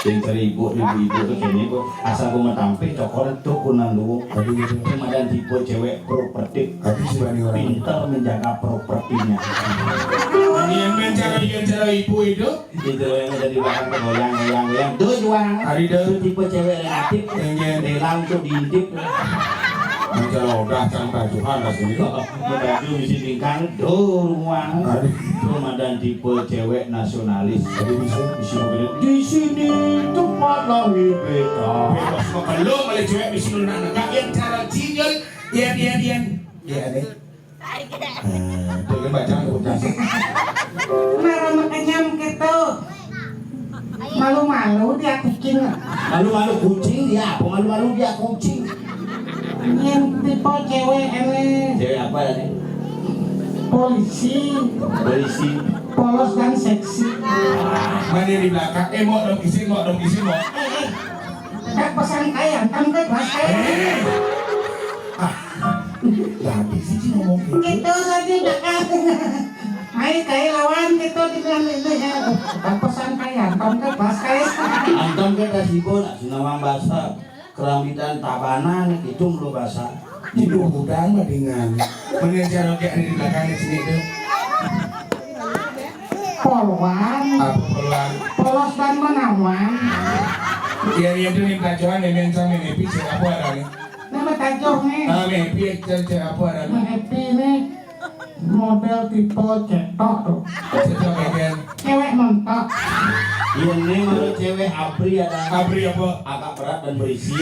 Sing ibu tuh kene kok asal ku metampe coklat tuh kunan lu. Tadi gitu. Kemudian tipe cewek properti. Tapi sebani orang. Pintar menjaga propertinya. Yang mencara ibu itu. Itu yang ada di belakang goyang. Tuh juang. Hari dah. Tipe cewek relatif. Yang Rela untuk diintip. mencara udah tanpa Tuhan rasanya. Baju misi tingkang tuh ruang. Kemudian tipe cewek nasionalis. Jadi bisa Di sini tempat lahir beta. bebas kok belum oleh cewek di sini nak yang cara jingle yang ya deh. Tuh kan baca udah. Marah makanyam gitu. Malu-malu dia kucing. Malu-malu kucing dia, malu-malu dia kucing. Yang tipe cewek ini Cewek apa tadi? polisi, polos dan seksi. Mana di belakang? Mau dong isi mau. Gak pesan kaya, kan ke kelas kaya. Tapi sih ngomong Gitu saja jangan. Hai kaya lawan gitu dengan ini ya. Gak pesan kaya, kan ke kelas kaya. Anton ke Kasibo nak sinawang bahasa keramitan tabanan itu belum bahasa. itu udang mah dengan mengejar kayak di belakang di sini tuh. Poluan, Apa pelan? polos dan menawan. Dia itu nih pelajaran yang sama mepi siapa ada nih? Nama tajongnya. Mepi apa ada nih? Happy ini model tipe cetok tuh. Siapa bagian? Cewek mentok. Ini malu cewek abri ada Abri apa? agak berat dan berisi.